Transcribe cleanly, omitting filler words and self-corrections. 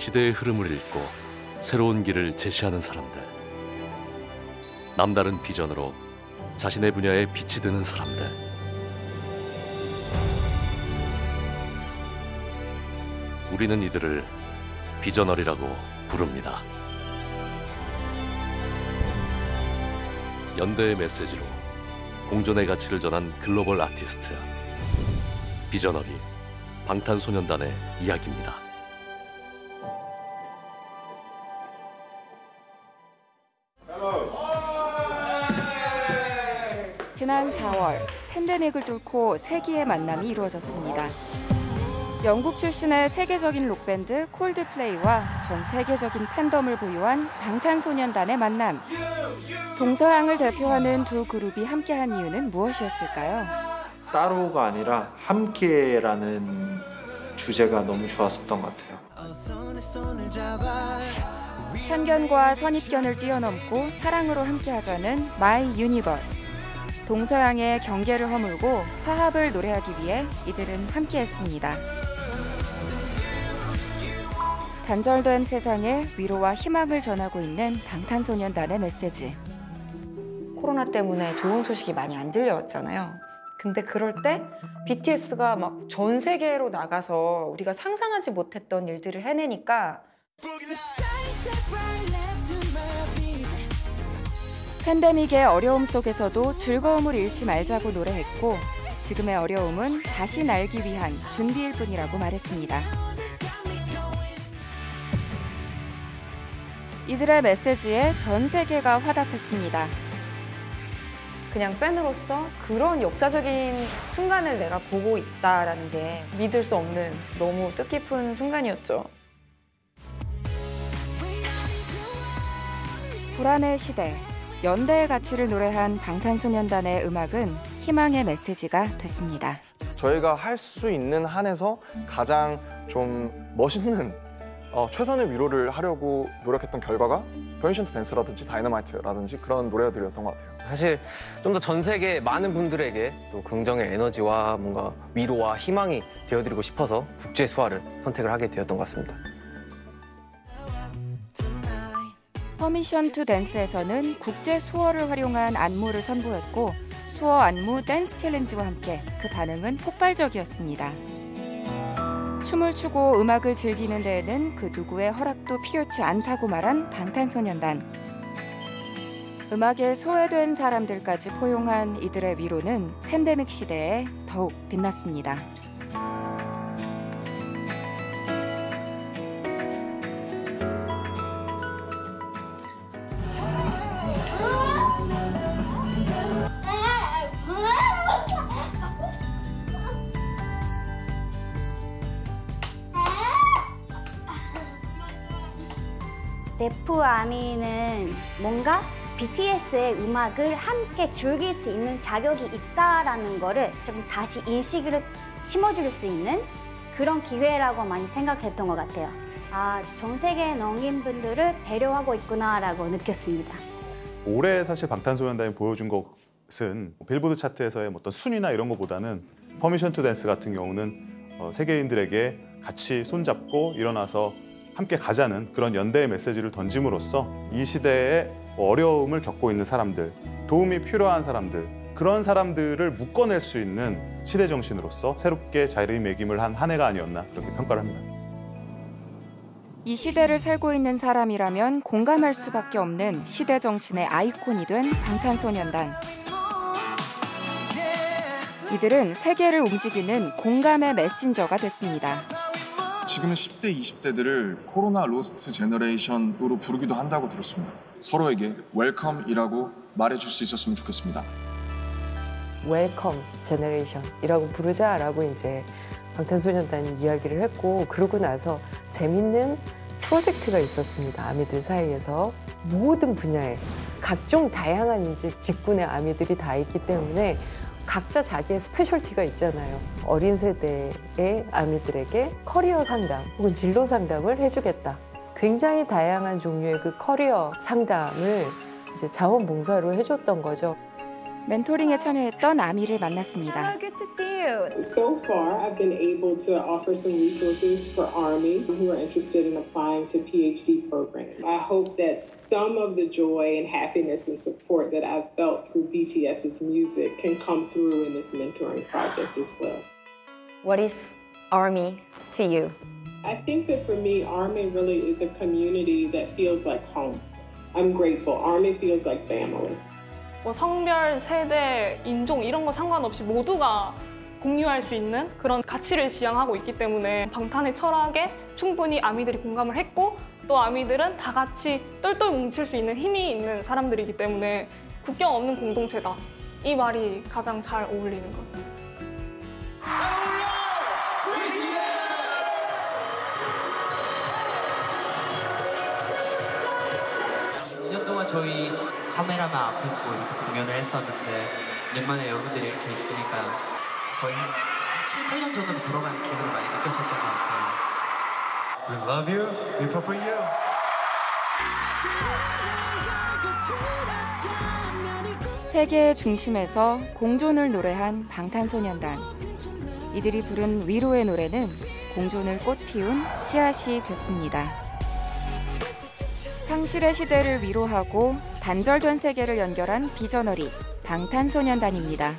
시대의 흐름을 읽고 새로운 길을 제시하는 사람들. 남다른 비전으로 자신의 분야에 빛이 드는 사람들. 우리는 이들을 비저너리라고 부릅니다. 연대의 메시지로 공존의 가치를 전한 글로벌 아티스트. 비저너리, 방탄소년단의 이야기입니다. 지난 4월, 팬데믹을 뚫고 세기의 만남이 이루어졌습니다. 영국 출신의 세계적인 록밴드 콜드플레이와 전 세계적인 팬덤을 보유한 방탄소년단의 만남. 동서양을 대표하는 두 그룹이 함께한 이유는 무엇이었을까요? 따로가 아니라 함께라는 주제가 너무 좋았었던 것 같아요. 편견과 선입견을 뛰어넘고 사랑으로 함께하자는 마이 유니버스. 동서양의 경계를 허물고 화합을 노래하기 위해 이들은 함께했습니다. 단절된 세상에 위로와 희망을 전하고 있는 방탄소년단의 메시지. 코로나 때문에 좋은 소식이 많이 안 들려왔잖아요. 근데 그럴 때 BTS가 막 전 세계로 나가서 우리가 상상하지 못했던 일들을 해내니까 팬데믹의 어려움 속에서도 즐거움을 잃지 말자고 노래했고 지금의 어려움은 다시 날기 위한 준비일 뿐이라고 말했습니다. 이들의 메시지에 전 세계가 화답했습니다. 그냥 팬으로서 그런 역사적인 순간을 내가 보고 있다라는 게 믿을 수 없는 너무 뜻깊은 순간이었죠. 불안의 시대, 연대의 가치를 노래한 방탄소년단의 음악은 희망의 메시지가 됐습니다. 저희가 할 수 있는 한에서 가장 좀 멋있는 최선의 위로를 하려고 노력했던 결과가 퍼미션 투 댄스라든지 다이너마이트라든지 그런 노래들이었던 것 같아요. 사실 좀 더 전 세계 많은 분들에게 또 긍정의 에너지와 뭔가 위로와 희망이 되어드리고 싶어서 국제 수화를 선택을 하게 되었던 것 같습니다. 퍼미션 투 댄스에서는 국제 수어를 활용한 안무를 선보였고 수어 안무 댄스 챌린지와 함께 그 반응은 폭발적이었습니다. 춤을 추고 음악을 즐기는 데에는 그 누구의 허락도 필요치 않다고 말한 방탄소년단. 음악에 소외된 사람들까지 포용한 이들의 위로는 팬데믹 시대에 더욱 빛났습니다. 네프 아미는 뭔가 BTS의 음악을 함께 즐길 수 있는 자격이 있다라는 거를 조금 다시 인식을 심어줄 수 있는 그런 기회라고 많이 생각했던 것 같아요. 아, 전 세계 농민분들을 배려하고 있구나라고 느꼈습니다. 올해 사실 방탄소년단이 보여준 것은 빌보드 차트에서의 어떤 순위나 이런 것보다는 퍼미션 투 댄스 같은 경우는 세계인들에게 같이 손잡고 일어나서 함께 가자는 그런 연대의 메시지를 던짐으로써 이 시대에 어려움을 겪고 있는 사람들, 도움이 필요한 사람들, 그런 사람들을 묶어낼 수 있는 시대 정신으로서 새롭게 자리매김을 한 한 해가 아니었나 그렇게 평가를 합니다. 이 시대를 살고 있는 사람이라면 공감할 수밖에 없는 시대 정신의 아이콘이 된 방탄소년단. 이들은 세계를 움직이는 공감의 메신저가 됐습니다. 지금의 10대, 20대들을 코로나 로스트 제너레이션으로 부르기도 한다고 들었습니다. 서로에게 웰컴이라고 말해줄 수 있었으면 좋겠습니다. 웰컴 제너레이션이라고 부르자라고 이제 방탄소년단이 이야기를 했고 그러고 나서 재밌는 프로젝트가 있었습니다. 아미들 사이에서 모든 분야에 각종 다양한 이제 직군의 아미들이 다 있기 때문에 각자 자기의 스페셜티가 있잖아요. 어린 세대의 아미들에게 커리어 상담 혹은 진로 상담을 해주겠다. 굉장히 다양한 종류의 그 커리어 상담을 이제 자원봉사로 해줬던 거죠. 멘토링에 참여했던 아미를 만났습니다. Good to see you. So far, I've been able to offer some resources for ARMYs who are interested in applying to PhD programs. I hope that some of the joy and happiness and support that I've felt through BTS's music can come through in this mentoring project as well. What is ARMY to you? I think that for me, ARMY really is a community that feels like home. I'm grateful. ARMY feels like family. 뭐 성별, 세대, 인종 이런 거 상관없이 모두가 공유할 수 있는 그런 가치를 지향하고 있기 때문에 방탄의 철학에 충분히 아미들이 공감을 했고 또 아미들은 다 같이 똘똘 뭉칠 수 있는 힘이 있는 사람들이기 때문에 국경 없는 공동체다. 이 말이 가장 잘 어울리는 것 같아요. 2년 동안 저희 카메라만 앞에 두고 이렇게 공연을 했었는데 오랜만에 여러분들이 이렇게 있으니까 거의 한 7, 8년 전으로 돌아가는 기분을 많이 느꼈었던 것 같아요. We love you. We pray for you. 세계의 중심에서 공존을 노래한 방탄소년단. 이들이 부른 위로의 노래는 공존을 꽃피운 씨앗이 됐습니다. 상실의 시대를 위로하고 단절된 세계를 연결한 비저너리 방탄소년단입니다.